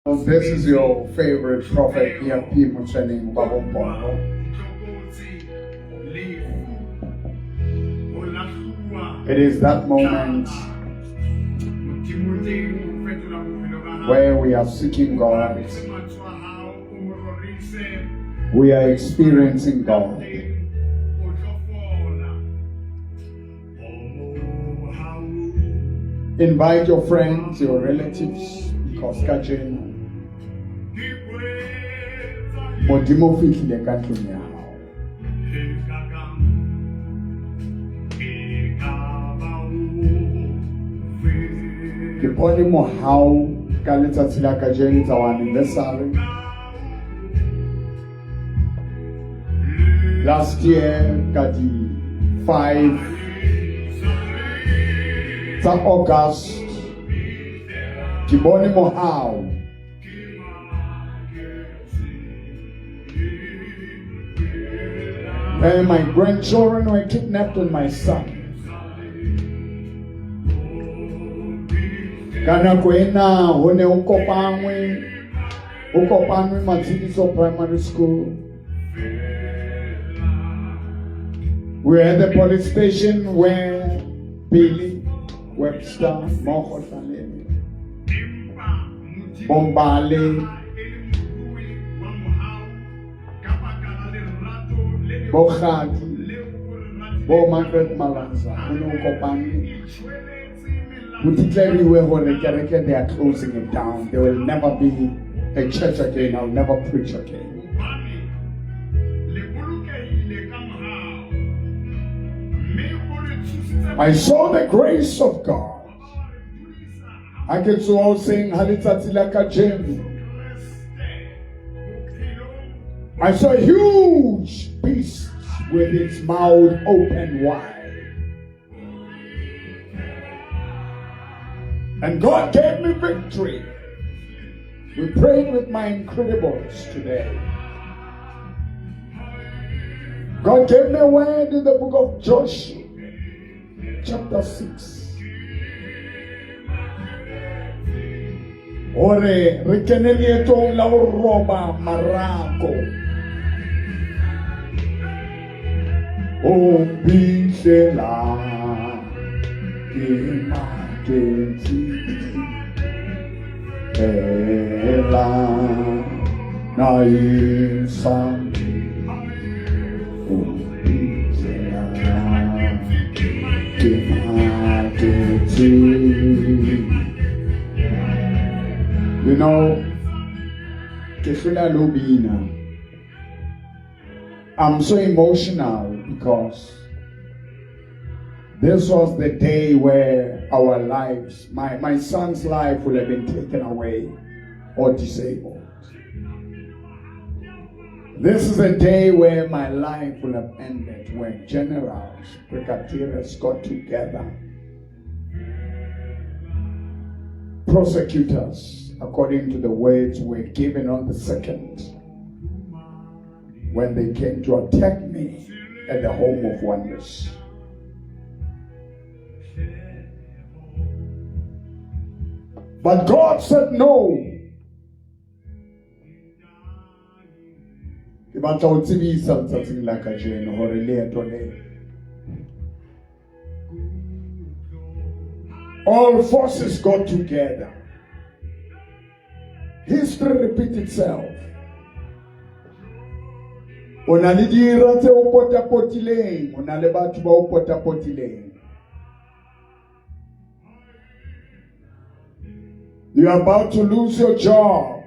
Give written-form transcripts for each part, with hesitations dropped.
This is your favorite prophet, E.F.P. Muchening Babombono. It is that moment where we are seeking God. We are experiencing God. Invite your friends, your relatives, because Kajin Modimo fitile kantunya. Kiponi mo how kalita sila Kajin is our anniversary. Last year, Kadi 5 August. Kiboni mo how. And my grandchildren were kidnapped and my son. Kana kwena hone ukopangwe Matsiliso Primary School. We're at the police station where Billy Webster, Mohotalele, Bombale, Bokhadi, Bo Margaret Malanza, Uno Kopani. They are closing it down. There will never be a church again. I'll never preach again. I saw the grace of God. I can all sing Halitatilaka Jemi. I saw a huge beast with its mouth open wide. And God gave me victory. We prayed with my incredibles today. God gave me a word in the book of Joshua, chapter 6. Ore rikenelieto la roba maraco. O bisela kimaketi ela na isangi. O bisela kimaketi. You know, I'm so emotional because this was the day where our lives, my son's life would have been taken away or disabled. This is a day where my life would have ended, when generals, brigadiers got together, prosecutors, according to the words were given on the 2nd, when they came to attack me at the Home of Wonders. But God said no. All forces got together. History repeats itself. Onalidira te upota potileng, onalebatu ba upota potileng. You're about to lose your job.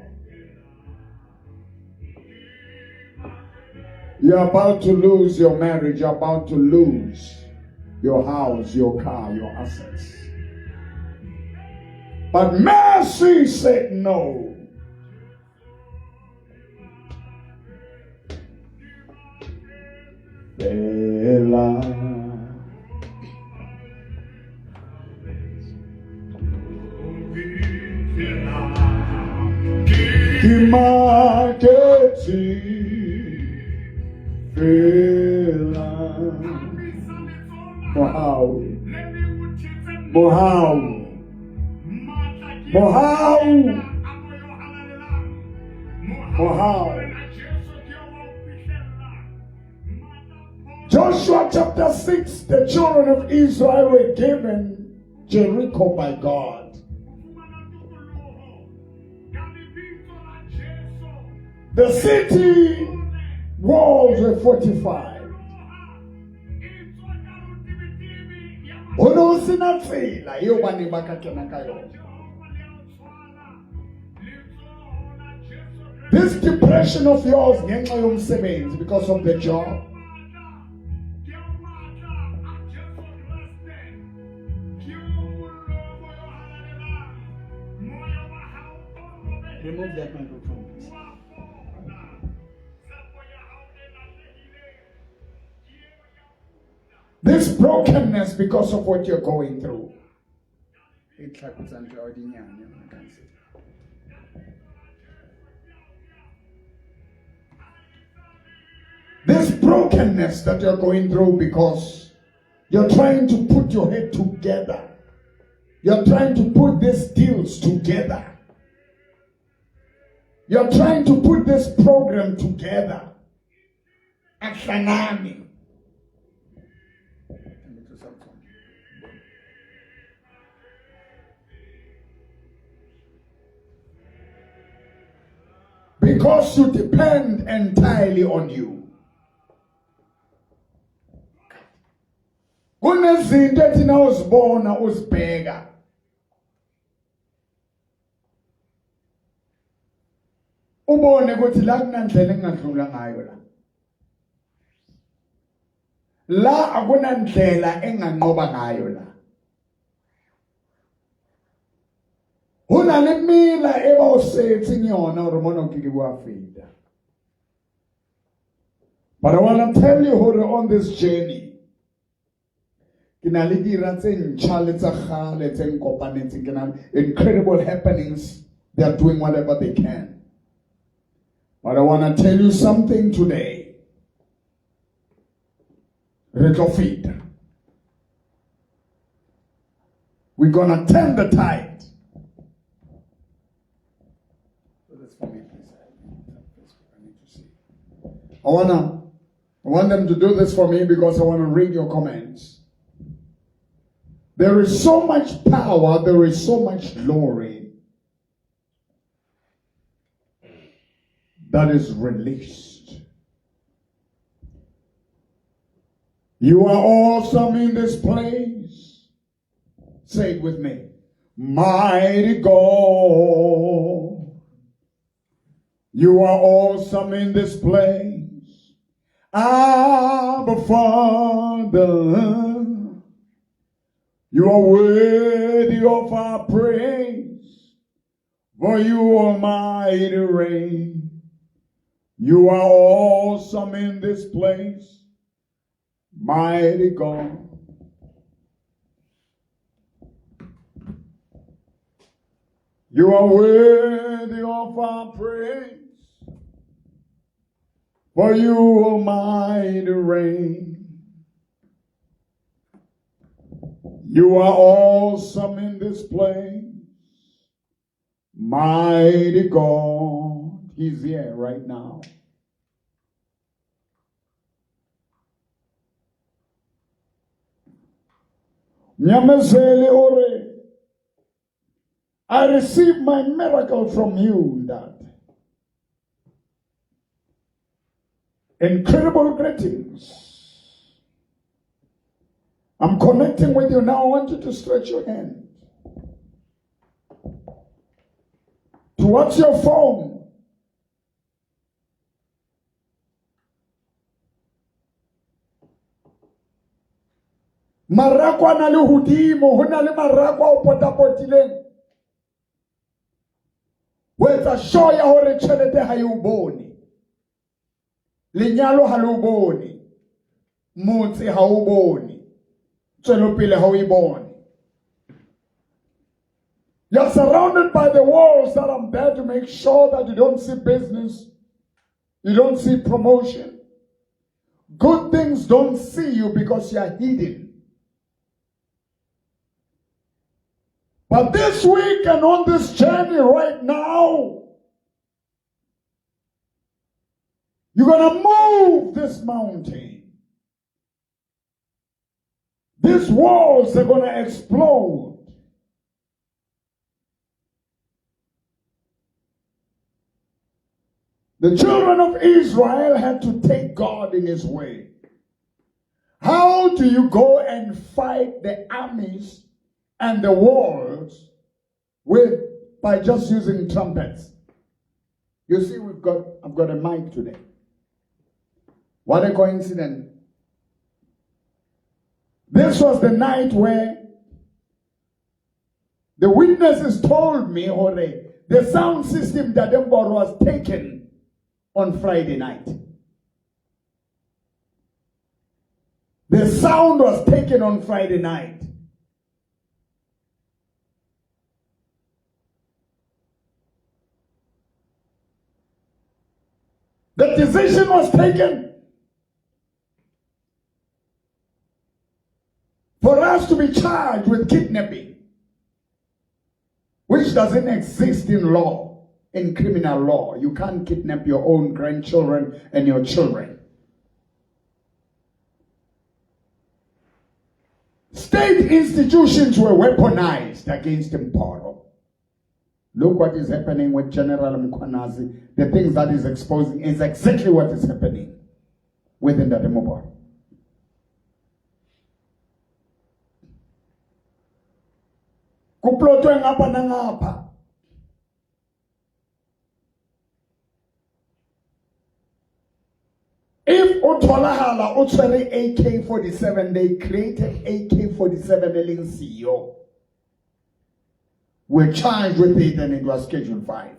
You're about to lose your marriage. You're about to lose your house, your car, your assets. But mercy said no. Bella. Kimaketi Bella. Mohau. For how? Joshua chapter 6, the children of Israel were given Jericho by God. The city walls were fortified. This depression of yours because of the job. Remove that microphone, please. This brokenness because of what you're going through. This brokenness that you're going through because you're trying to put your head together. You're trying to put these deals together. You're trying to put this program together. At Sanami. Because you depend entirely on you. Kunezinto ethi uzibona uzibheka. Ubone ukuthi la kunandlela engadlula ngayo la. La akunandlela enganqoba ngayo la. Una le mila eba usethi ngiyona urumona ukike kwafida. But I want to tell you who are on this journey. Incredible happenings. They are doing whatever they can. But I want to tell you something today. Retrofit. We're going to turn the tide. So that's for me, please. I need to see. I want them to do this for me because I want to read your comments. There is so much power, there is so much glory that is released. You are awesome in this place. Say it with me. Mighty God. You are awesome in this place. Abba Father. You are worthy of our praise, for you almighty reign. You are awesome in this place, mighty God. You are worthy of our praise, for you almighty reign. You are awesome in this place, mighty God. He's here right now. Nyamezele ore. I received my miracle from you, Dad. Incredible greetings. I'm connecting with you now. I want you to stretch your hand towards your phone. Marakwa na le hudimo, hona le marakwa o potapotileng. Wetsa shoya hore tšhelete ha e ubone. Lenyalo ha le ubone. Motse ha ubone. You're surrounded by the walls that I'm there to make sure that you don't see business, you don't see promotion. Good things don't see you because you are hidden. But this week and on this journey right now, You're going to move this mountain. These walls are going to explode. The children of Israel had to take God in his way. How do you go and fight the armies and the walls by just using trumpets? You see, I've got a mic today. What a coincidence. This was the night where the witnesses told me, the sound system that was taken on Friday night. The sound was taken on Friday night. The decision was taken for us to be charged with kidnapping, which doesn't exist in law. In criminal law, you can't kidnap your own grandchildren and your children. State institutions were weaponized against Mporo. Look what is happening with General Mkhwanazi. The things that is exposing is exactly what is happening within the Mporo. Kuplotwe ngapha nangapha. If Otolahala Otwele AK-47, they created AK-47 Elling CEO. We're charged with it and it was Schedule 5.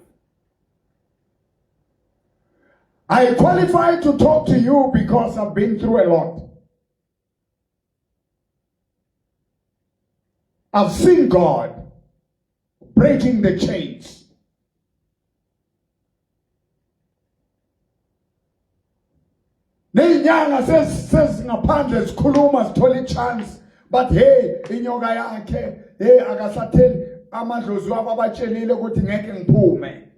I qualify to talk to you because I've been through a lot. I've seen God breaking the chains. Nenyanga says ngaphandle sikhuluma sithola chance, but hey inyoka yakhe hey akasatheli amadlozi wabo abatshelile ukuthi ngeke ngiphume.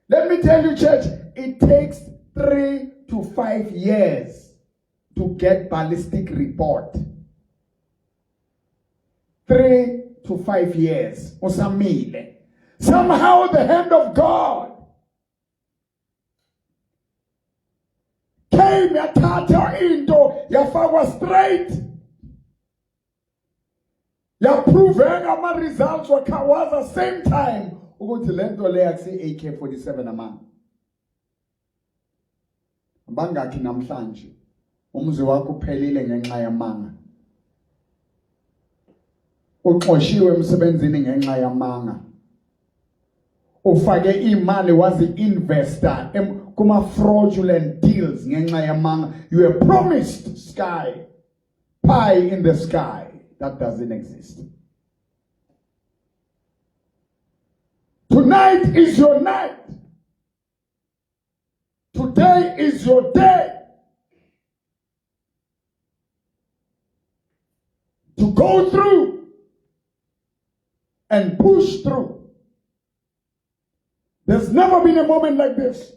Let me tell you, church, it takes 3 to 5 years to get ballistic report. 3 to 5 years usamile. Somehow the hand of God came yathatha into yafakwa straight, yaproveka ama-results wakhawaza same time ukuthi lento le akusi AK-47 amanga. Bangakhi namhlanje umzi wakho uphelile ngenxa yamanga, uxoshiwe emsebenzini ngenxa yamanga, ufake imali wazi investor kuma fraudulent deals ngenxa yamanga. You were promised sky, pie in the sky. That doesn't exist. Tonight is your night. Today is your day to go through and push through. There's never been a moment like this.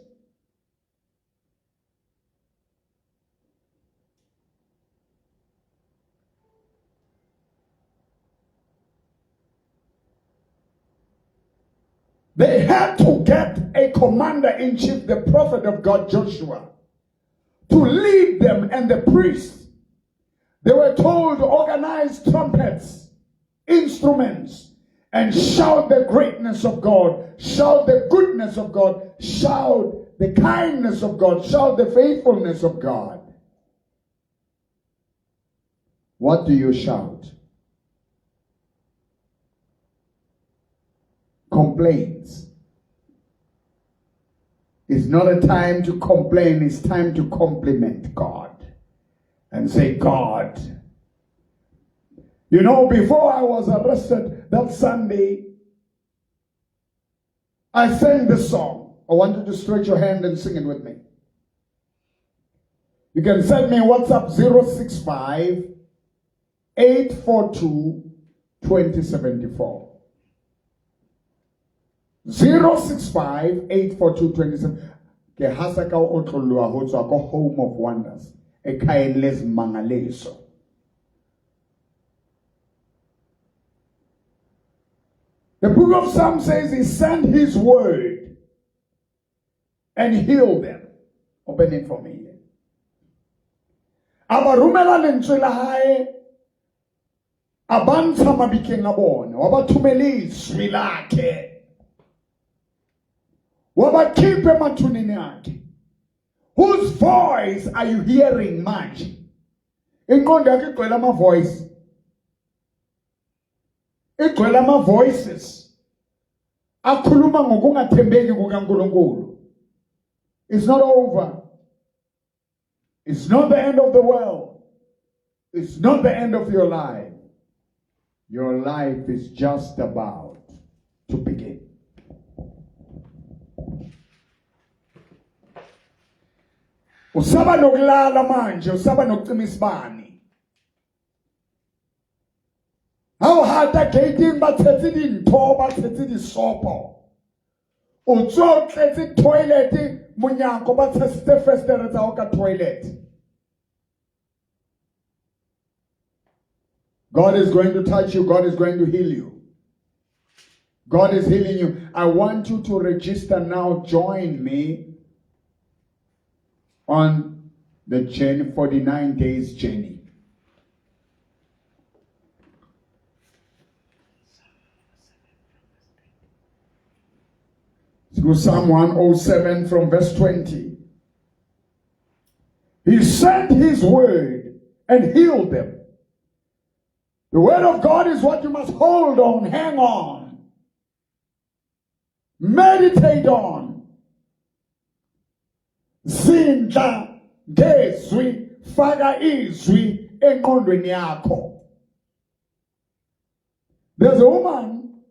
They had to get a commander-in-chief, the prophet of God, Joshua, to lead them and the priests. They were told to organize trumpets, instruments, and shout the greatness of God, shout the goodness of God, shout the kindness of God, shout the faithfulness of God. What do you shout? Complaints. It's not a time to complain, it's time to compliment God and say, God. You know, before I was arrested that Sunday, I sang this song. I want you to stretch your hand and sing it with me. You can send me WhatsApp 065 842 2074. 065 842 27. ke hasa ka o tlolwa ho tswa ko Home of Wonders e khaeng lezimangaliso. The book of Psalms says he sent his word and healed them. Open it for me. Abarumela lentswe la hae abantsha mabikeng a bona, wabathumela izwi lakhe, wabakhipha emathuneni akhe. Whose voice are you hearing manje? Inqondo yakhe igcwele ama-voice. Igcwele ama-voices akhuluma ngokungathembeki kukaNkulunkulu. It's not over. It's not the end of the world. It's not the end of your life. Your life is just about to begin. Usaba nokulala manje, usaba nokucima isibani. How hard that gating bathethe dintho, bathethe disopo. Utso tletse toilet munyango bathethe festere tsa o ka toilet. God is going to touch you. God is going to heal you. God is healing you. I want you to register now. Join me on the journey, 49 days journey. Through Psalm 107 from verse 20. He sent his word and healed them. The word of God is what you must hold on, hang on, meditate on. Zinja ngezwi, faka izwi engqondweni yakho. There's a woman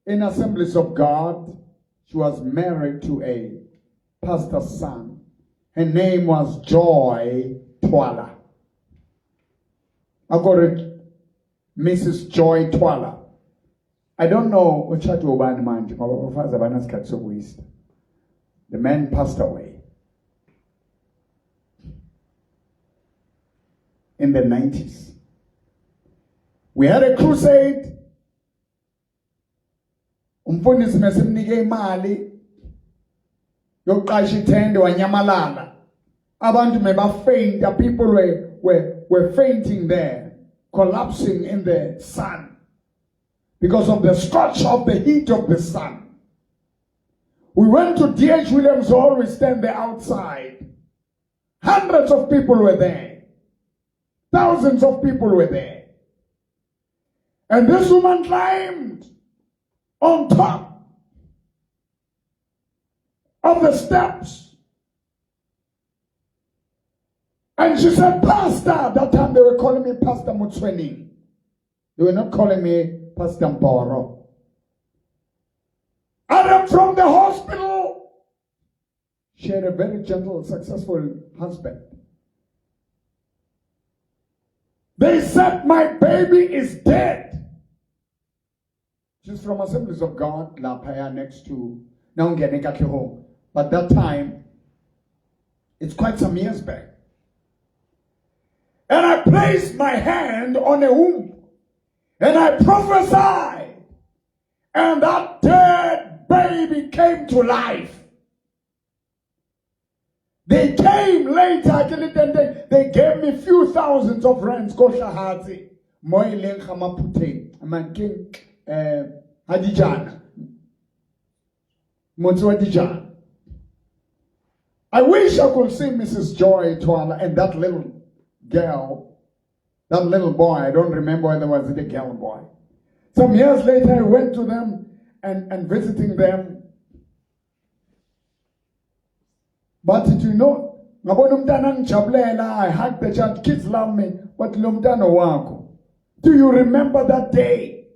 in Assemblies of God. She was married to a pastor's son. Her name was Joy Twala. I got it. Mrs. Joy Twala. I don't know which church will ban man. The man passed away in the 90s. We had a crusade. Umfundisi mesimnike imali yokuqasha ithende wanyamalala. Abantu mebafainta. People were fainting there, collapsing in the sun because of the scorch of the heat of the sun. We went to D.H. Williams Hall. We stand there outside. Hundreds of people were there. Thousands of people were there. And this woman climbed on top of the steps. And she said, Pastor. That time they were calling me Pastor Mutsweni. They were not calling me Pastor Mboro. And I'm from the hospital. She had a very gentle, successful husband. They said, my baby is dead. She's from Assemblies of God, La Paya, next to Naunganeka Kiho. But that time, it's quite some years back. And I placed my hand on a womb. And I prophesied. And that dead baby came to life. They came later. They gave me few thousands of rands. Koshahati. Moilen Hamapute. Amanking Hadijana. Motsuadijan. I wish I could see Mrs. Joy Twala and that little girl, that little boy. I don't remember whether it was a girl or boy. Some years later, I went to them and visiting them. But did you know, I hugged the child, kids love me, but do you remember that day?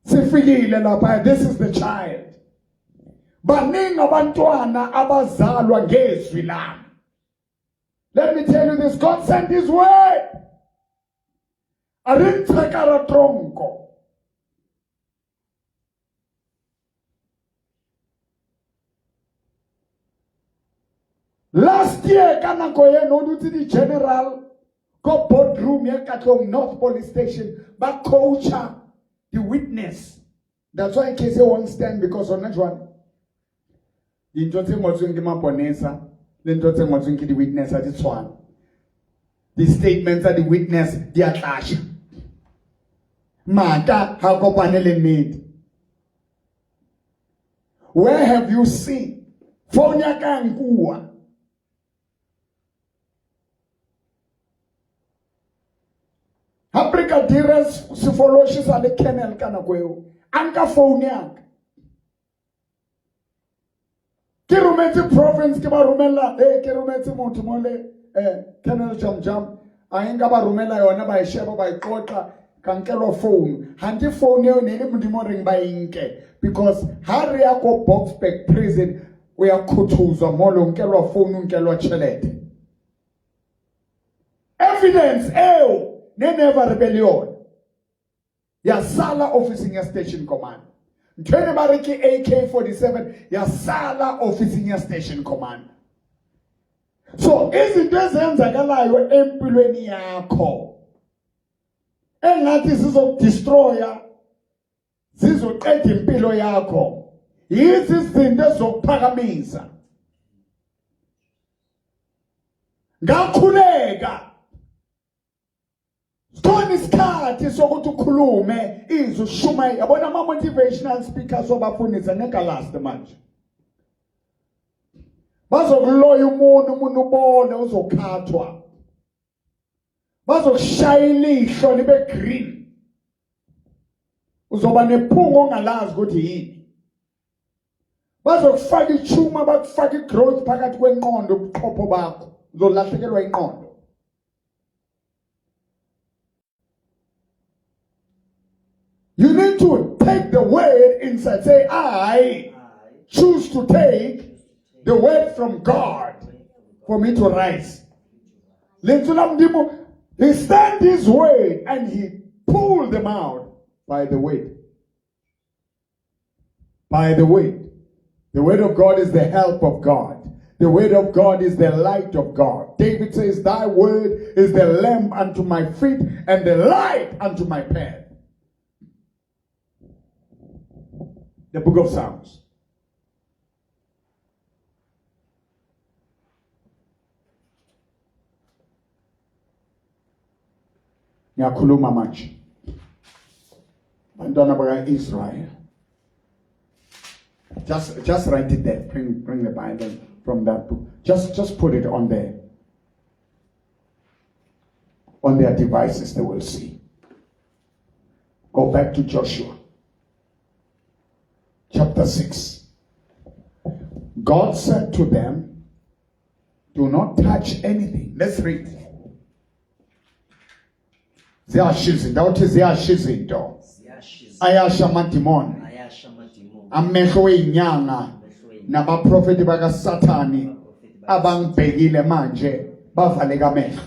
This is the child. Let me tell you this, God sent his word. I didn't take out a tronco. Last year, kana koye no duty the general go boardroom here at North Police Station, but culture the witness. That's why case won't stand because on that one. The intote mozungi maponesa, the intote mozungi the witness at this one. The statements at the witness, they are clash. Mata how panel made. Where have you seen? Fonya kangua. Africa Diras Sifoloshis are the kennel kanakweo. Anka Fonya. Kirumeti province kiba rumela kirumeti montumole kennel jam ainga ba rumela yona ba isheba ba ikota kankelo phone hanti phone yo nele mudimo ring ba inke because hari yako Boksburg prison we are kutuzwa molo nkelo phone nkelo chelete evidence never rebellion ya sala officing ya station command Ntwene bariki AK-47 ya sala officing ya station command. So izinto ezenzakalayo empilweni yakho engathi sizokudestroya zizoqeda impilo yakho yizi izinto ezokuphakamisa ngakhuleka Stone isikhathi sokuthi ukhulume izwi ushuma yabona ama motivational speakers obafundisa ngeka last manje bazokuloya umuntu ubone uzokhathwa bazokushaya ilihlo libe green uzoba nephunga ongalazi ukuthi yini bazokufaka ichuma bakufaka igrowth phakathi kwenqondo ubuqhopho bakho uzolahlekelwa inqondo You need to take the word inside. Say, I choose to take the word from God for me to rise. He stand his word and he pulled them out by the word. By the word. The word of God is the help of God. The word of God is the light of God. David says, thy word is the lamp unto my feet and the light unto my path. The book of Psalms. Ngiyakhuluma manje. Bantwana baka Israel. Just write it there. Bring the Bible from that book. Just put it on there. On their devices they will see. Go back to Joshua. Chapter 6. God said to them, do not touch anything. Let's read. Ziyashizinda uthi ziyashizinto. Ayasha matimon. Amehlo einyanga nabaprofeti baka Sathani abangibhekile manje bavaleka amehlo.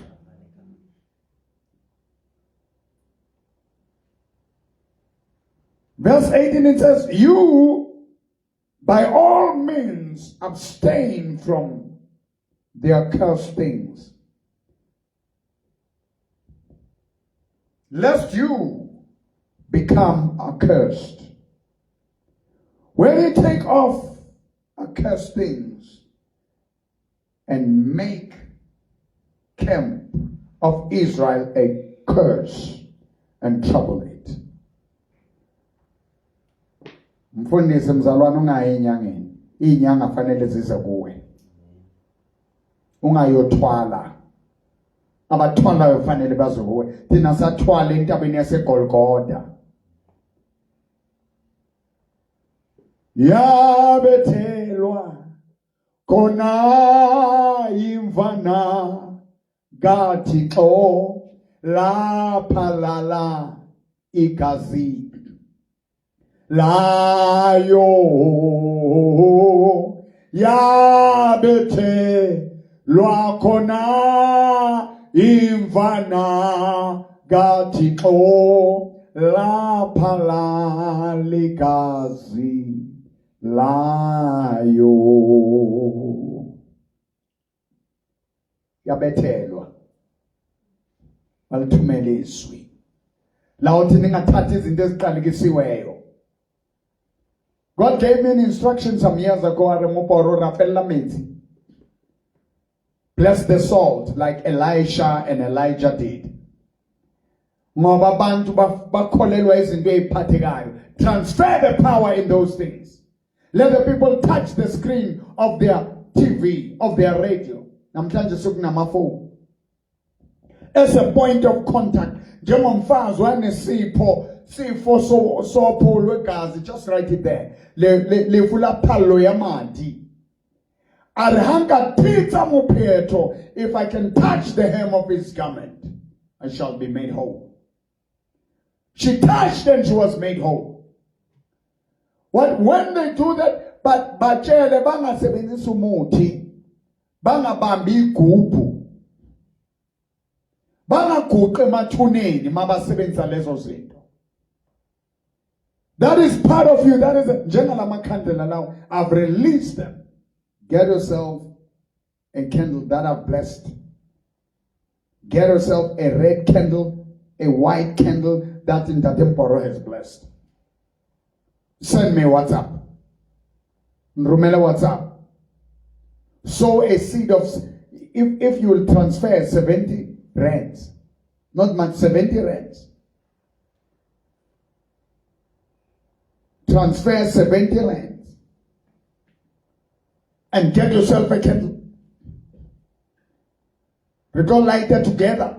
Verse 18 it says, you by all means abstain from the accursed things, lest you become accursed. When you take off accursed things and make camp of Israel a curse and trouble it. Mfundisi mzalwane ungayi enyangeni. Inyanga fanele zize kuwe. Ungayothwala. Abathwalayo fanele baze kuwe. Thina sathwala entabeni yaseGolgotha. Yabethelwa khona imvana kaThixo lapha lala igazi layo yabethelwa khona imvana kaThixo lapha lala igazi layo. yabethelwa balithumele izwi la uthi ningathatha izinto eziqalekisiweyo. God gave me an instruction some years ago. Bless the salt like Elisha and Elijah did. Transfer the power in those things. Let the people touch the screen of their TV, of their radio. As a point of contact. Just write it there. Le fula palo ya mandi. If I can touch the hem of his garment, I shall be made whole. She touched and she was made whole. When they do that, but bachele banga sebenzisa umuthi, banga bambi igubhu, banga guqe emathuneni mabasebenzisa lezo zinto. That is part of you. That is now. I've released them. Get yourself a candle that I've blessed. Get yourself a red candle, a white candle that in the temporal has blessed. Send me WhatsApp. Rumela WhatsApp. Sow a seed of, if you will transfer 70 rands, not much, 70 rands. Transfer 70 lands and get yourself a candle. We go light that together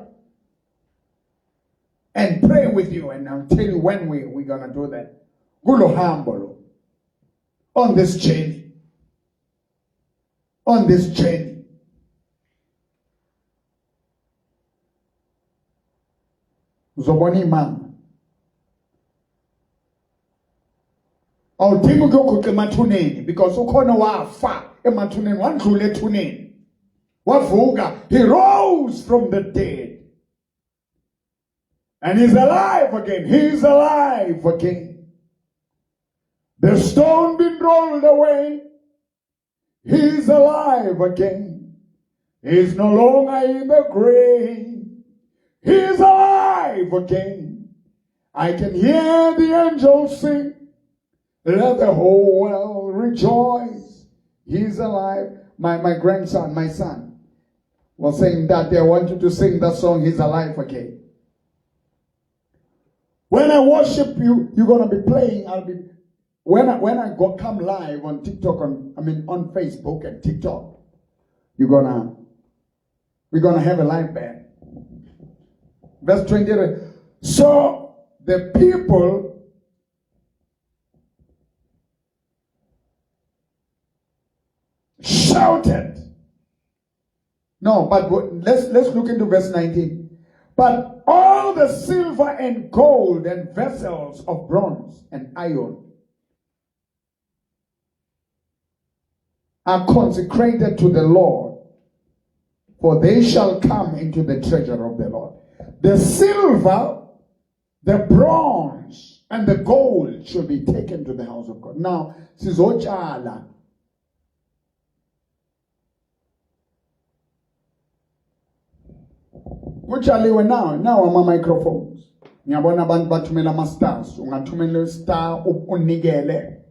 and pray with you, and I'll tell you when we're gonna do that. Gulo humble on this journey. On this journey. Zoboni mama. Awudinga ukuyoguqa emathuneni because ukhona wafa emathuneni wandlula ethuneni wavuka. He rose from the dead and he's alive again. He's alive again. The stone been rolled away. He's alive again. He's no longer in the grave. He's alive again. I can hear the angels sing. Let the whole world rejoice. He's alive. My grandson, my son, was saying that I want you to sing that song, He's Alive Again. When I worship you, you're going to be playing. When I come live on TikTok, on Facebook and TikTok, we're going to have a live band. Verse 20. So the people shouted. No, but let's look into verse 19. But all the silver and gold and vessels of bronze and iron are consecrated to the Lord, for they shall come into the treasure of the Lord. The silver, the bronze, and the gold shall be taken to the house of God. Now, sizochala. Kuchaliwe now ama-microphones. Ngiyabona abantu bathumela ama-stars. Ungathumela star unikele.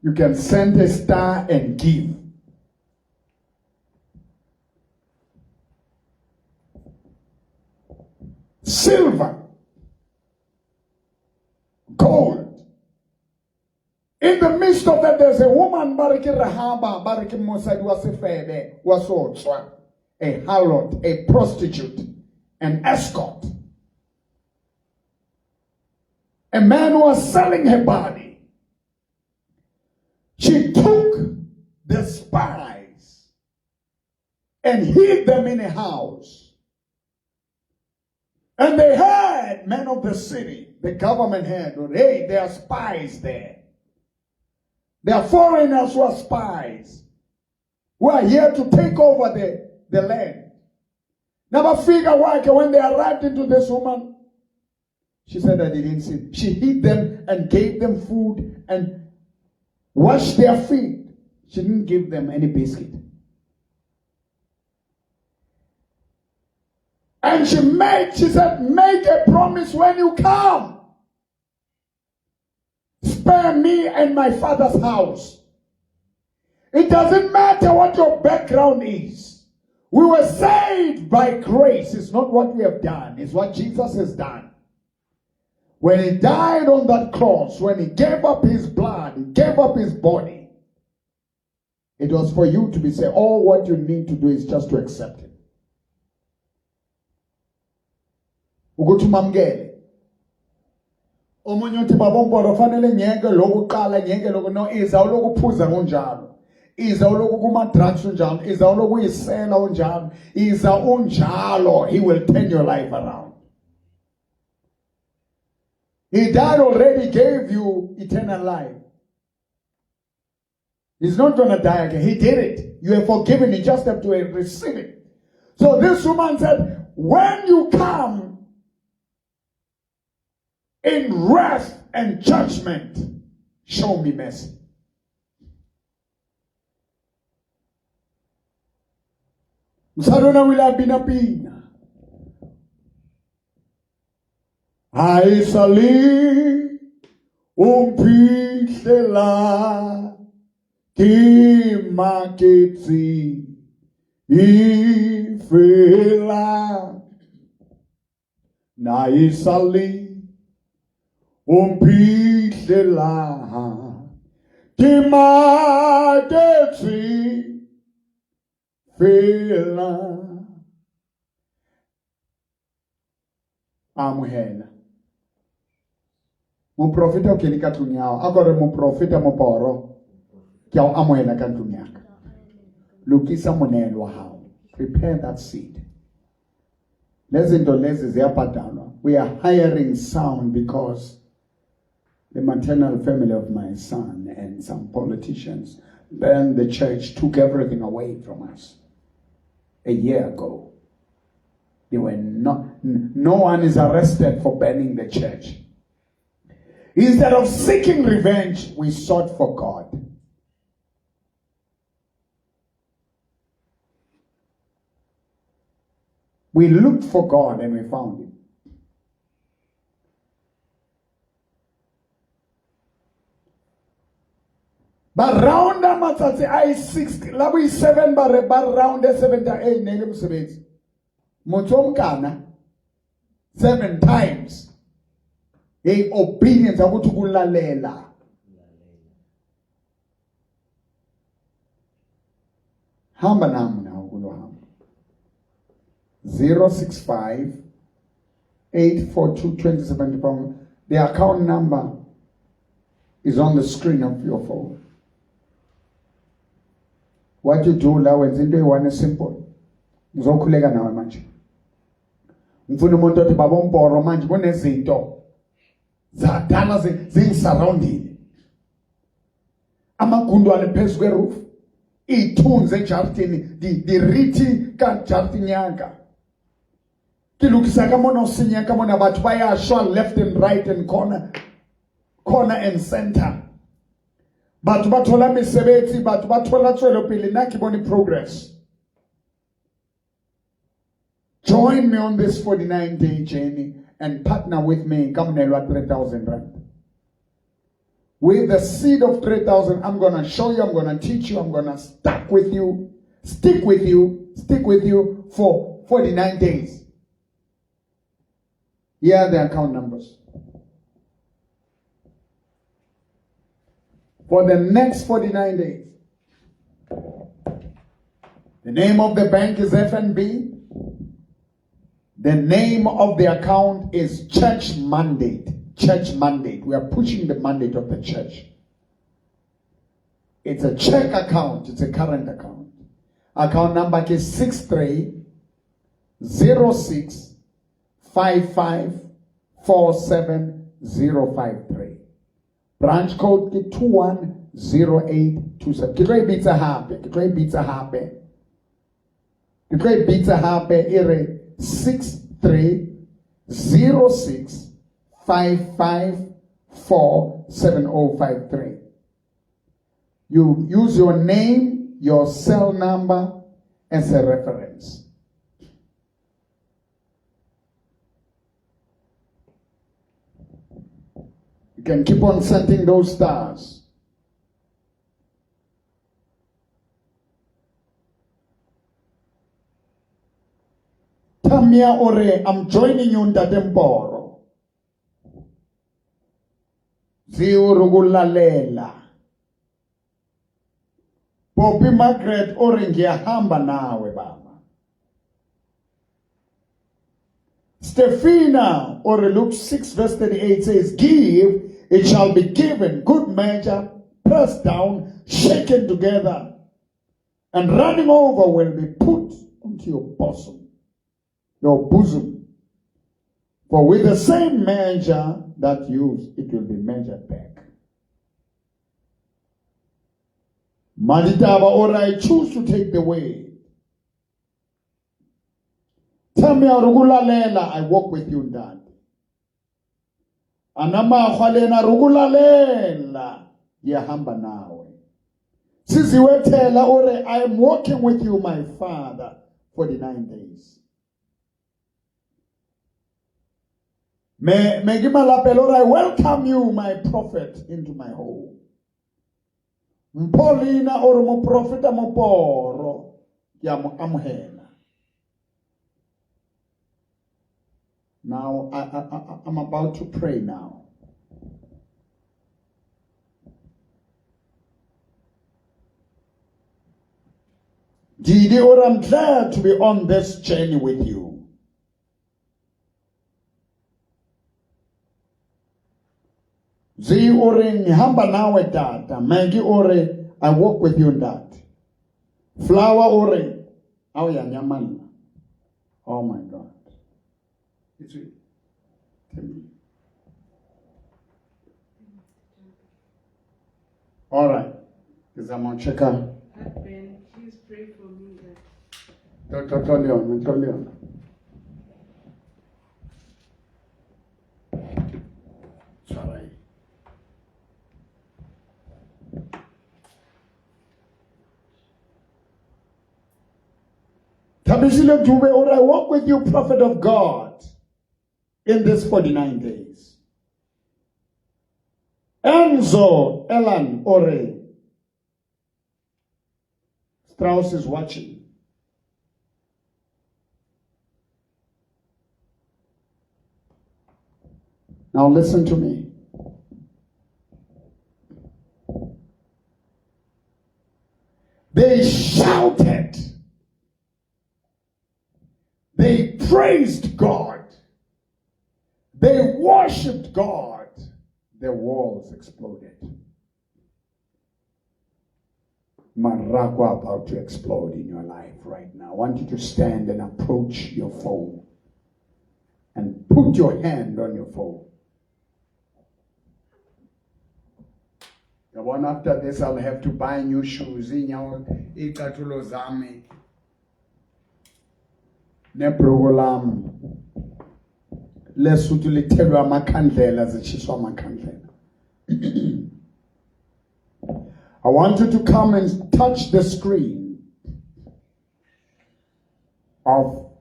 You can send a star and give. Silver, gold. In the midst of that, there's a woman, Bariki Rahaba, Bariki Mosadi Wasifebe, Wasotswa, a harlot, a prostitute, an escort. A man who was selling her body. She took the spies and hid them in a house. And they heard, men of the city, the government heard, hey, there are spies there. There are foreigners who are spies, who are here to take over the land. Never figure why when they arrived into this woman, she said that they didn't see. She hid them and gave them food and washed their feet. She didn't give them any biscuit. And she said, make a promise when you come. Spare me and my father's house. It doesn't matter what your background is. We were saved by grace. It's not what we have done. It's what Jesus has done. When he died on that cross, when he gave up his blood, he gave up his body, it was for you to be saved. All what you need to do is just to accept it. Ukuthi umamkele. Omunye uthi babomporo fanele ngeke lokuqala ngeke lokho no iza lokuphuza konjalo. Iza lokhu kuma drugs unjalo, iza lokhu yisela unjalo, iza unjalo. He will turn your life around. He died already, gave you eternal life. He's not going to die again. He did it. You are forgiven. You just have to receive it. So this woman said, when you come in wrath and judgment, show me mercy. Msadona will have been a being. Aisali umpihlela kimaketsi ifela na isali umpihlela kimaketsi fela amuhela. Mo profeta o kene ka tlung yao a gore mo profeta mo poro ke ao amohela ka tlung yaka. Lokisa monelo wa hao. Prepare that seed. Lezinto lezi ziyabhadalwa. We are hiring sound because the maternal family of my son and some politicians burned the church, took everything away from us a year ago. They were no one is arrested for burning the church. Instead of seeking revenge, we sought for God. We looked for God and we found him. But round matsatsi I 60 la we 7 ba round 78 ne le mosebetsi. Motho omkana 7 times. Hey, obedience akuthi kulalela. Hamba nami na ukulo hamba. 065 842 2070. The account number is on the screen of your phone. What you do la wenza into eyi-1 simple. Ngizokhuleka nawe manje. Ngifuna umuntu othi baba umporo manje kunezinto zadala zingisurroundile. Amagundwane phezu kweroof. Iy'thunzi ejartini dirithi kajartini yaka. Kilukisa kamona usinya kamona batho bayashwa left and right and corner and center. Batho bathola mesebetsi, batho bathola tswelopele, nna ke bone progress. Join me on this 49-day journey and partner with me. Come Nelwa 3,000 rand. With the seed of 3,000, I'm going to show you, I'm going to teach you, I'm going to stick with you for 49 days. Here are the account numbers. For the next 49 days. The name of the bank is FNB. The name of the account is Church Mandate. Church Mandate. We are pushing the mandate of the church. It's a check account. It's a current account. Account number is 630655470053. Branch code is 210827. Kitwe bitsa happy. Kitwe bitsa happy. Kitwe bitsa happy. Ire 630655470053. You use your name, your cell number as a reference. can keep on sending those stars. Tamia Ore, I'm joining you in Tatemporo. Ziurugulalela. Poppy Margaret Ore ngiyahamba nawe baba. Stefina, or Luke 6 verse 38 says, give, it shall be given, good measure, pressed down, shaken together, and running over will be put into your bosom, your bosom. For with the same measure that used, it will be measured back. Maditaba, or I choose to take the way. Tell me, Rugulalela, I walk with you, Dad. Anama Khalena Rugulalela, Yahamba nawe. Sisi wetela ore, I am walking with you, my Father, for the 9 days. I welcome you, my prophet, into my home. Mpolina or mo profeta mo poro, ya mo amuhela. Now, I'm about to pray now. Didi, or I'm glad to be on this journey with you. Zi ore ngihamba nawe tata, Maggie ore, I walk with you in that. Flower ore, aw ya nyamana. Oh my God. It's real. Tell me. All right. Because I'm on check out. Ben, please pray for me. Dr. Leon. Sorry. Tabishile Dube, or I walk with you, prophet of God, in this 49 days. Enzo Elan Ore. Strauss is watching. Now listen to me. They shouted. They praised God. They worshipped God. Their walls exploded. Maragua about to explode in your life right now. I want you to stand and approach your phone and put your hand on your phone. The one after this, I'll have to buy new shoes. Ikatulo zami. Neprogolam. Lesotho le thelwa amakhandlela zitshiswa amakhandlela. I want you to come and touch the screen of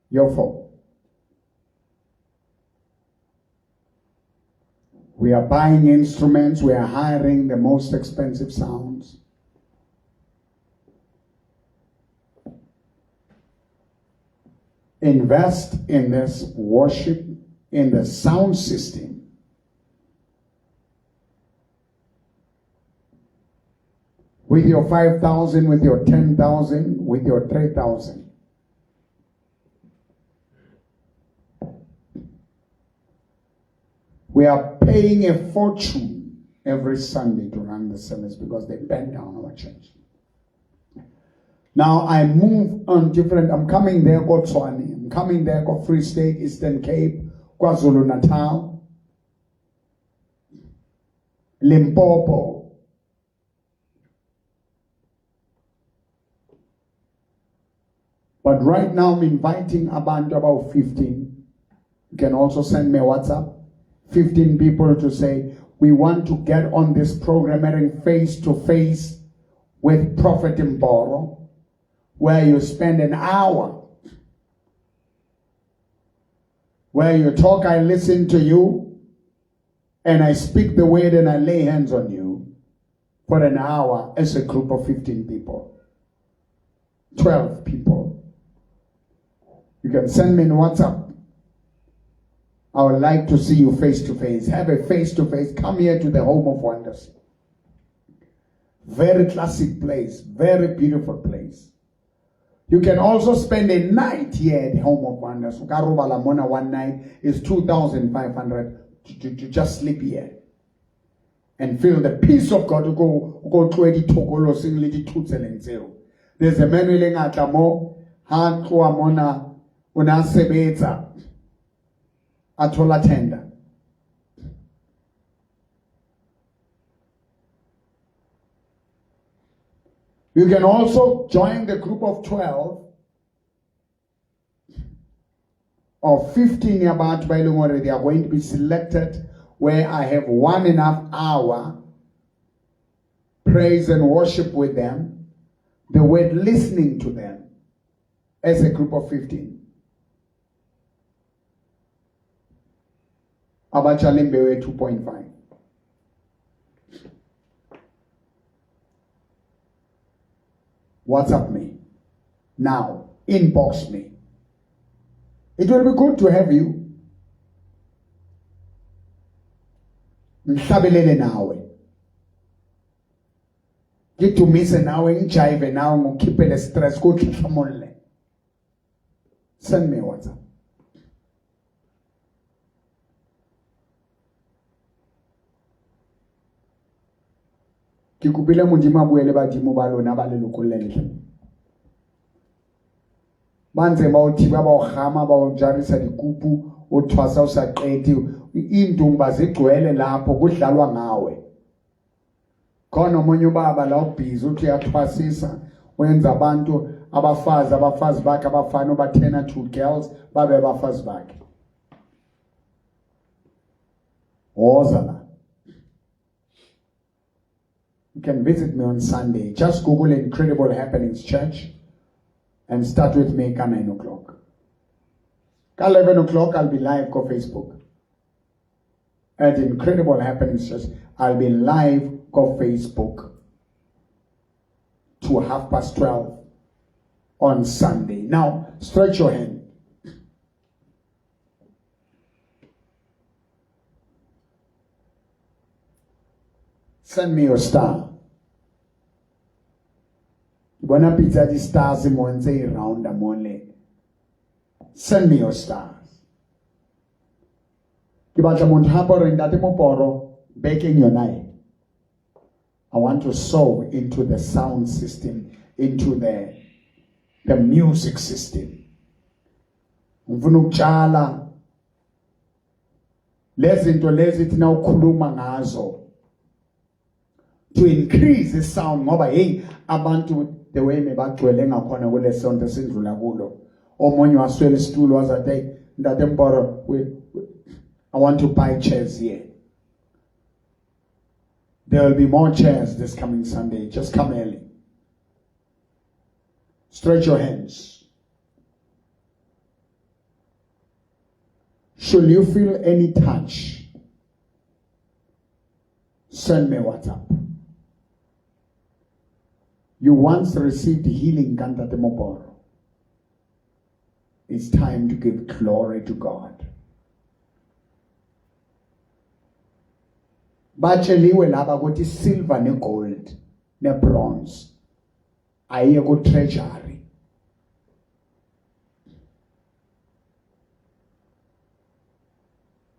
your phone. We are buying instruments. We are hiring the most expensive sounds. Invest in this worship, in the sound system. With your 5,000, with your 10,000, with your 3,000. We are paying a fortune every Sunday to run the service because they bend down our church. Now I move on different, I'm coming there, Botswana. I'm coming there, Free State, Eastern Cape, KwaZulu Natal, Limpopo. But right now I'm inviting about 15. You can also send me a WhatsApp. 15 people to say, we want to get on this programming face to face with Prophet Mboro, where you spend an hour, where you talk, I listen to you, and I speak the word and I lay hands on you for an hour as a group of 15 people, 12 people, you can send me in WhatsApp. I would like to see you face to face. Have a face to face. Come here to the Home of Wonders. Very classic place. Very beautiful place. You can also spend a night here at the Home of Wonders. Ukarubala Mona one night is 2,500 to just sleep here. And feel the peace of God. There's a man willing at Amo, Mona, Unasebeta, Atola Tender. You can also join the group of 12 or 15 about by Lumore. They are going to be selected where I have 1.5 hour praise and worship with them, the word listening to them as a group of 15. Abachalimbewe 2.5. WhatsApp me. Now. Inbox me. It will be good to have you. Mhlabelele nawe. Ngitumise nawe ngijive nawe ngikhiphele stress kuhlamule. Send me a WhatsApp. Kikupile mundima buele badimo ba lona ba leloko lentle. Banze ba uthi ba o gama ba o jarisa dikupu o thwasa o sa qedi indumba zigcwele lapho kudlalwa ngawe. Khona omunye ubaba la ubhizi uthi yathwasisa wenza abantu abafazi bakhe abafana obathena 2 girls babe abafazi bakhe. Ozala. You can visit me on Sunday. Just Google Incredible Happenings Church and start with me at 9 o'clock. At 11 o'clock, I'll be live on Facebook. At Incredible Happenings Church, I'll be live on Facebook to 12:30 on Sunday. Now, stretch your hand. Send me your star. You wanna pizza the stars in one say round the morning. Send me your stars. Kibacha Monthabor in that moporo baking your night. I want to sow into the sound system, into the music system. Mvunuchala. Lezinto lezi na ukhuluma ngazo. To increase the sound ngoba hey abantu the way me bagcwele ngakhona kule sound esindlula kulo omunye waswela isitulo wazathi ndade mboro I want to buy chairs here. There will be more chairs this coming Sunday. Just come early. Stretch your hands. Should you feel any touch, send me WhatsApp. You once received healing, Kantate Moporo. It's time to give glory to God. Bacheliwe laba ukuthi silver ne gold ne bronze ayiye ku treasury.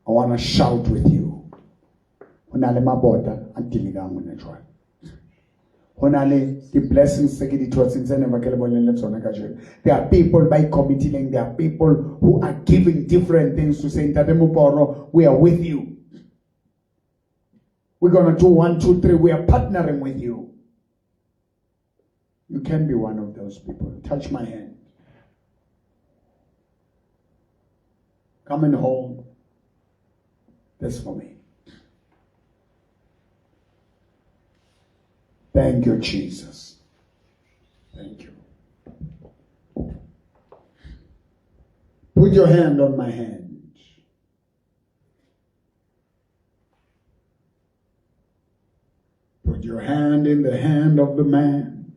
I want to shout with you. Honale maboda antiliga ngunetshwa. Honale the blessings sekidi twatsintsene available le tsona ka jeno. There are people by committing, there are people who are giving different things to say Ntate Moporo, we are with you. We're going to do 1, 2, 3. We are partnering with you. You can be one of those people. Touch my hand. Come and hold this for me. Thank you, Jesus. Thank you. Put your hand on my hand. and in the hand of the man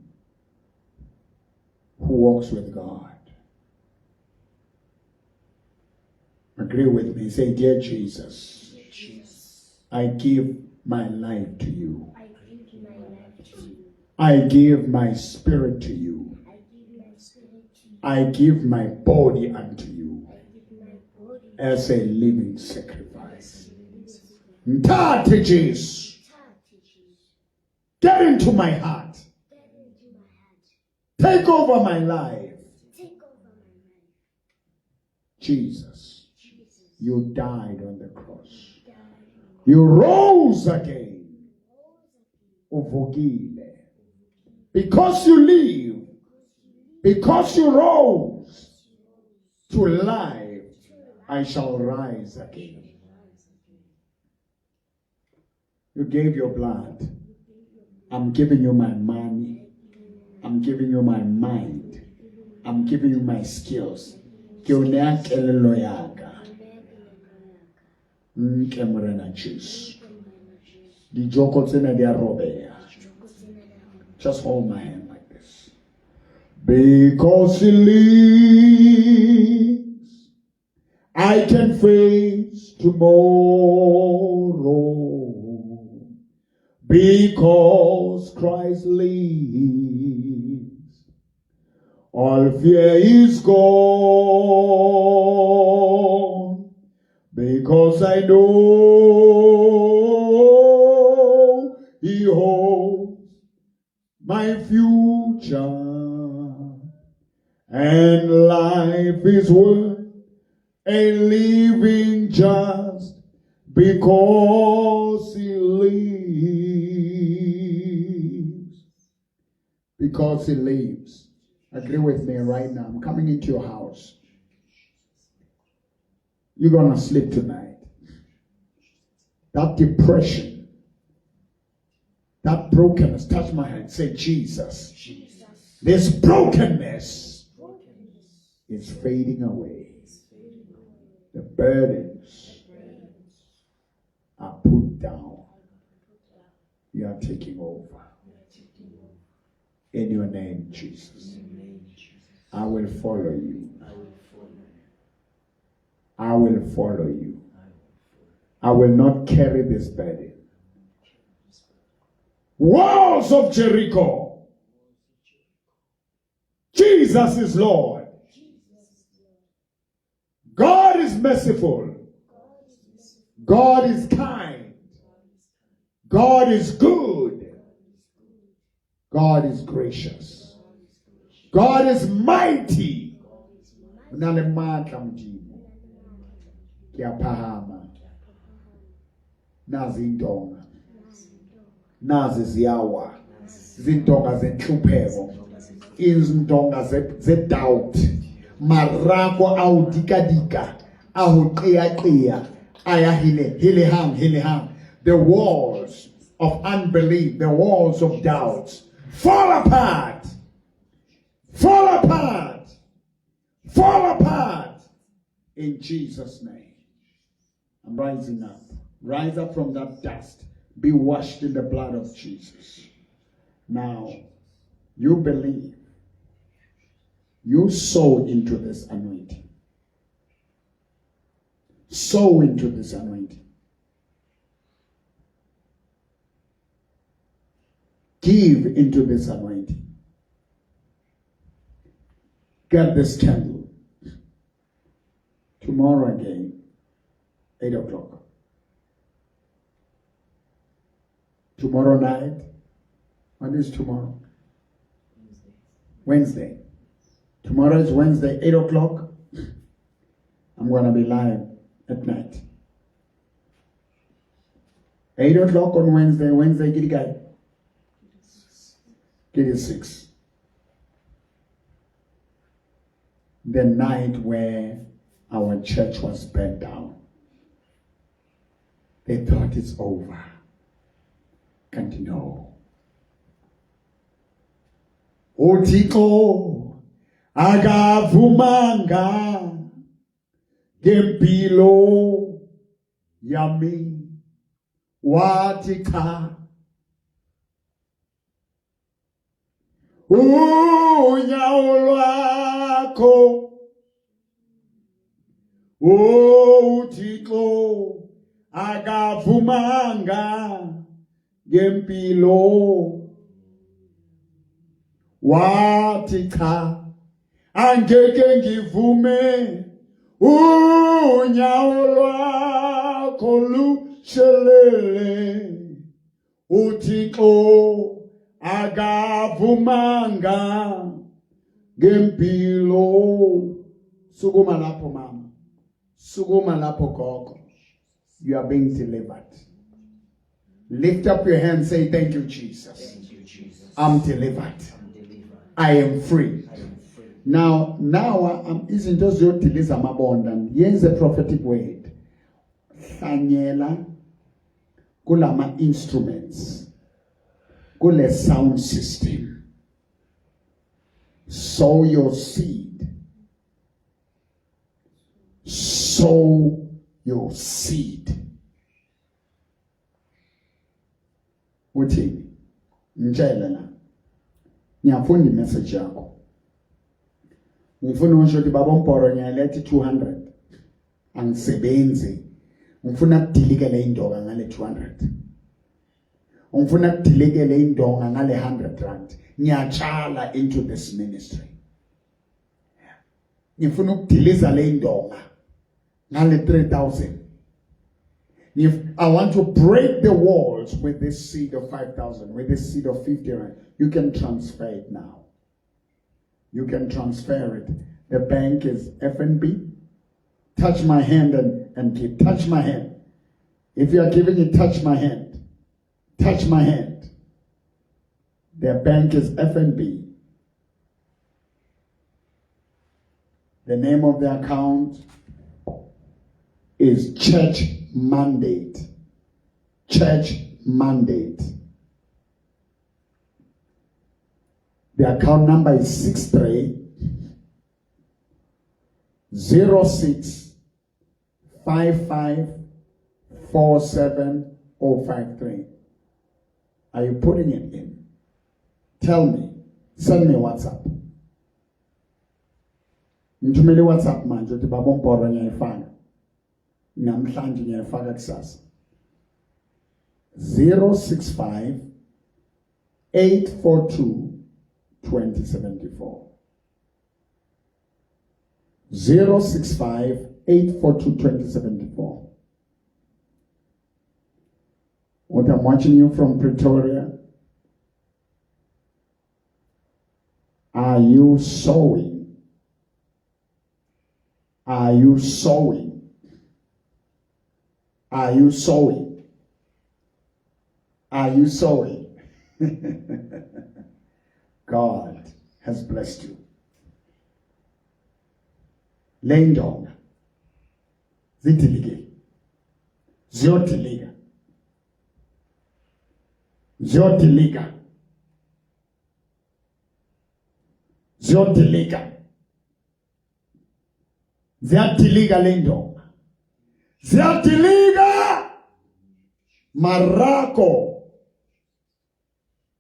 who walks with God. Agree with me. Say, dear Jesus, I give my life to you. I give my spirit to you. I give my body unto you as a living sacrifice. Mthathe Jesus. Get into my heart. Take over my life. Jesus, you died on the cross. You rose again. Uvukile. Because you live, because you rose to life, I shall rise again. You gave your blood. I'm giving you my money. I'm giving you my mind. I'm giving you my skills. Just hold my hand like this. Because he lives, I can face tomorrow. Because Christ lives, all fear is gone. Because I know he holds my future, and life is worth a living just because he lives. Because he lives. Agree with me right now. I'm coming into your house. You're going to sleep tonight. That depression, that brokenness, touch my hand. Say, Jesus. This brokenness is fading away. The burdens are put down. You are taking over. In your name, Jesus. I will follow you. I will follow you. I will not carry this burden. Walls of Jericho. Jesus is Lord. God is merciful. God is kind. God is good. God is gracious. God is mighty. Nazi indonga. Nazi ziyawa. Zindonga zenhlupheko. Izindonga ze-doubt. Marako awudikadika. Awuqiyaqiya. Hilehang. The walls of unbelief, the walls of doubts, fall apart. Fall apart. Fall apart. In Jesus' name. I'm rising up. Rise up from that dust. Be washed in the blood of Jesus. Now, you believe. You sow into this anointing. Sow into this anointing. Give into this anointing. Get this candle. Tomorrow again, 8 o'clock. Tomorrow night. What is tomorrow? Wednesday. Tomorrow is Wednesday, 8 o'clock. I'm going to be live at night. 8 o'clock on Wednesday. Wednesday, get it, guy. Get it 6. The night where our church was burnt down. They thought it's over. Can't know. Uthixo akavumanga ngempilo yami wathi cha unyawo lwakho uThixo akavumanga ngempilo wathi cha angeke ngivume unyawo lwakho lushelele uThixo akavumanga ngempilo. Sukuma lapho mama, sukuma lapho gogo, you are being delivered. Lift up your hand, say thank you Jesus. Thank you, Jesus. I'm delivered. I'm delivered. I am free. I am free. Now izinto ziyodiliza amabonda. Here's a prophetic word. Hlanyela kulama instruments, kule sound system. Sow your seed. Sow your seed. Uthini? Ngitshela la. Ngiyafunda imessage yakho. Ngifuna usho ukuthi baba Mporo ngiyaletha 200. Angisebenzi. Ngifuna kudilikele indonga ngale 200. Ngifuna kudilikele indonga ngale 100 rand. Ngiyatshala into this ministry. Ngifuna ukudiliza le indonga ngale 3000. If I want to break the walls with this seed of 5,000, with this seed of 50 rand, you can transfer it now. You can transfer it. The bank is FNB. Touch my hand and give. Touch my hand. If you are giving it, touch my hand. Touch my hand. Their bank is FNB. The name of the account is Church Mandate. Church Mandate. The account number is 63 06 55 47 053. Are you putting it in? Tell me. Send me WhatsApp. Ngithumele WhatsApp manje uthi baba Mporo ngiyayifaka. Namhlanje ngiyayifaka kusasa. 065 842 2074. 065 842 2074. What I'm watching you from Pretoria. Are you sowing? Are you sowing? Are you sowing? Are you sowing? God has blessed you. Laying down. Zidilike. Ziyodilika. Ziyodilika. Ziyodilika. Ziyadilika le ndonga. Ziyadilika. Marako.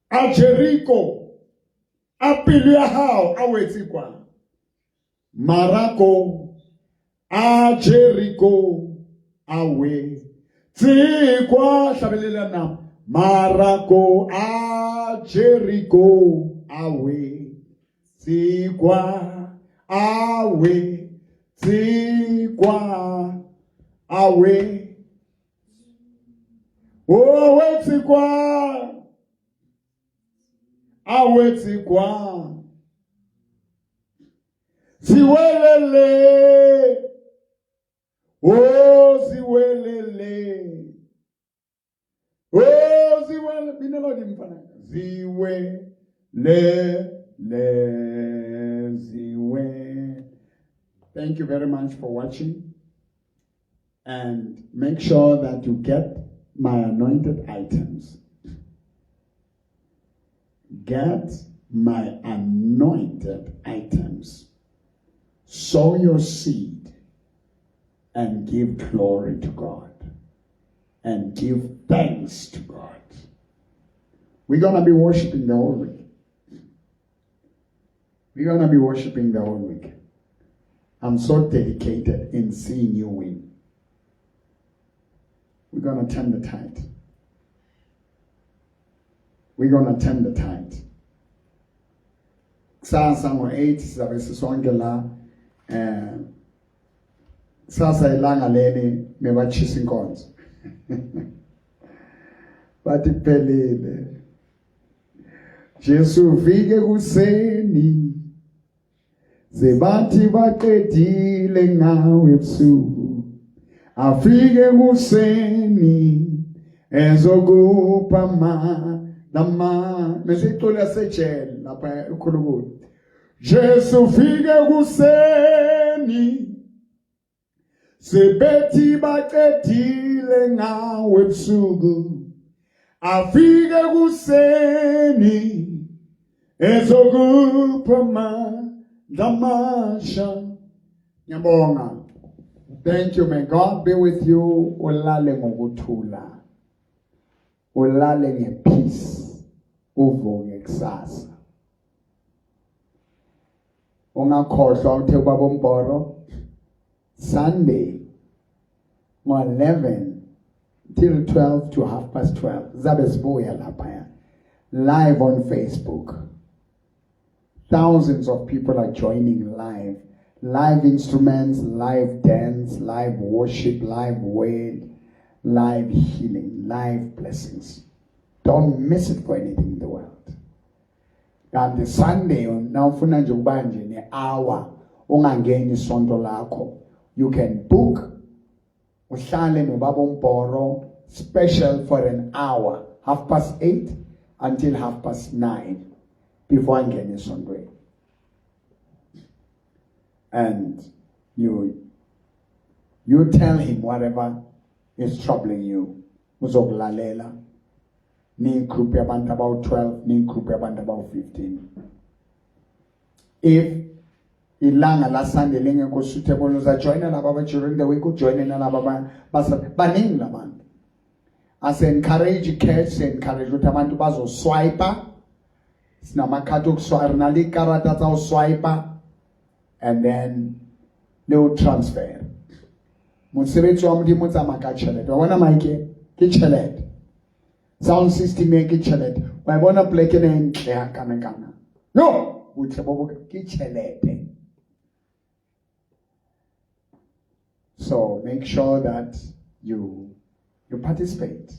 A Jericho. A Piliahao. Awetsikwa. Marako. A Jericho. Awe. Tsikwa. Shabelela na. Marako. A Jericho. Awe. Tsikwa. Awe. Tsikwa. Awe. Owe tsikwa. Awe tsikwa. Ziwelele. Oh ziwelele. Oh ziwelele. Binelo di mfana. Ziwelele. Ziwe. Thank you very much for watching. And make sure that you get my anointed items. Get my anointed items. Sow your seed and give glory to God. And give thanks to God. We're going to be worshiping the whole week. We're going to be worshiping the whole week. I'm so dedicated in seeing you win. We're going to turn the tide. We're going to turn the tide. Kusasa ngo-8 sizabe sisonke la. Kusasa ilanga leli mebachisa inkonzo. Bathi kuphelile. Jesu ufike kuseni. Sebathi baqedile ngawe ebusuku. Afike kuseni ezokupha nesicule sejele lapha ekhulukulu. Jesu ufike kuseni. Sebethi baqedile ngawe ebusuku. Afike kuseni ezokupha damasha. Ngiyabonga. Thank you. May God be with you. Ulale ngokuthula. Ulale ngepeace. Uvuke kusasa. Ungakhohlwa uthe ubaba uMboro Sunday ngo-11 till 12 to 12:30. Zabe sibuya lapha. Live on Facebook. Thousands of people are joining live. Live instruments, live dance, live worship, live word, live healing, live blessings. Don't miss it for anything in the world. And the Sunday, nawufuna nje ukuba nje ne-hour ungangeni isonto lakho, you can book uhlale nobaba uMboro special for an hour, 8:30 until 9:30 before angene esontweni. And you tell him whatever is troubling you. Uzokulalela. Ni group yabantu about 12, ni group yabantu about 15. If ilanga la Sunday lingekho suitable, uzajoina laba during the week, ujoine nalaba baningi labantu. As encourage cash, encourage ukuthi abantu bazoswiper. Sinamakhadi okuswiper, nalikarata tsa uswiper. And then they will transfer. Mosebetsi wa Modimo o tsamaya ka tšhelete. Wa bona maike ke tšhelete. Sound system ke tšhelete. Wa bona pleke e ntle ya kana. No, botle bo ke tšhelete. So make sure that you participate.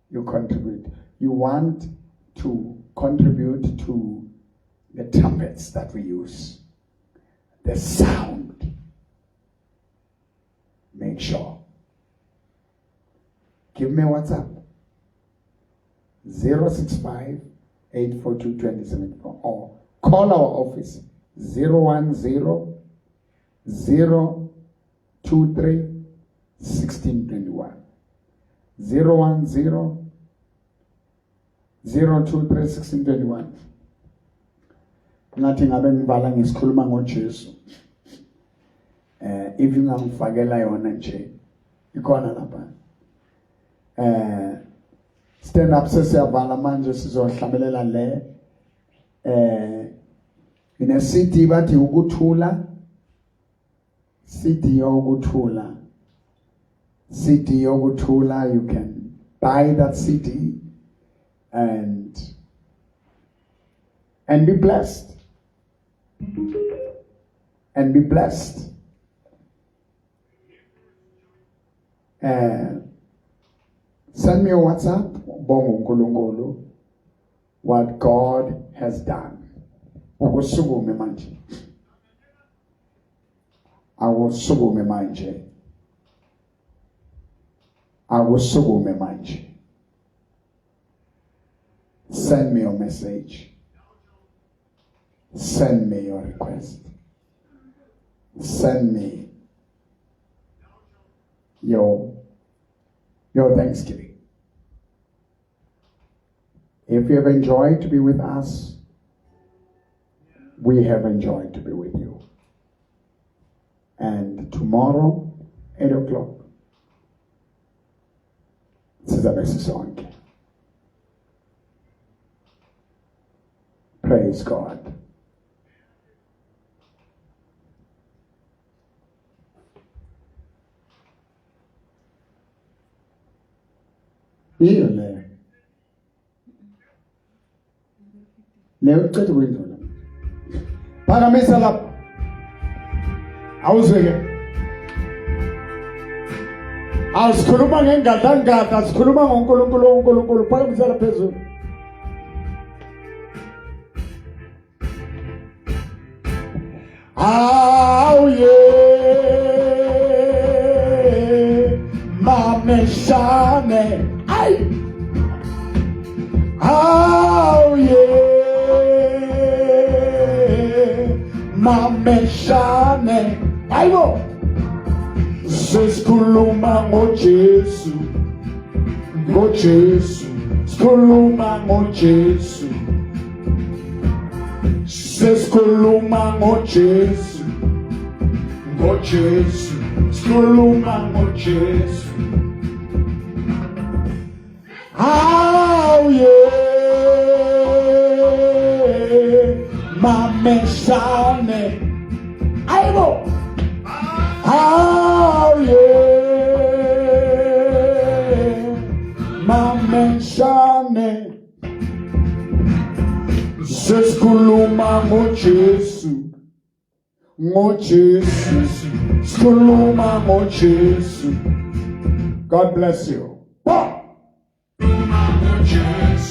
You contribute. You want to contribute to the trumpets that we use. The sound. Make sure. Give me WhatsApp. 065-842-2074 or call our office 010-023-1621. 010-023-1621. Ngathi ngabe ngibala ngisikhuluma ngoJesu. If ngangifakela yona nje ikhona lapha. Stand up sesiyavala manje sizohlabelela le. Ine city bathi ukuthula. City yokuthula. City yokuthula. You can buy that city and be blessed. And be blessed. Send me a WhatsApp. Bongo Nkulunkulu. What God has done. Ukusukume manje. Awusukume manje. Awusukume manje. Send me your message. Send me your request. Send me your thanksgiving. If you have enjoyed to be with us, we have enjoyed to be with you. And tomorrow, 8 o'clock, sizabe sisonke. Praise God. Iyo leyo. Leyo ucede kwendlela. Phakamisa lapha. Awuzweke. Awusikhuluma ngengadangada, sikhuluma ngoNkulunkulu, phakamisa lapha phezulu. Oh yeah, mameshane, ay. Oh yeah, mameshane, aybo. Sesikhuluma ngoJesu, sikhuluma ngoJesu. Sesikhuluma ngoJesu, sikhuluma ngoJesu. Oh yeah, mameshane, aybo. Oh yeah, mameshane. Sesikhuluma ngoJesu, sikhuluma ngoJesu. God bless you.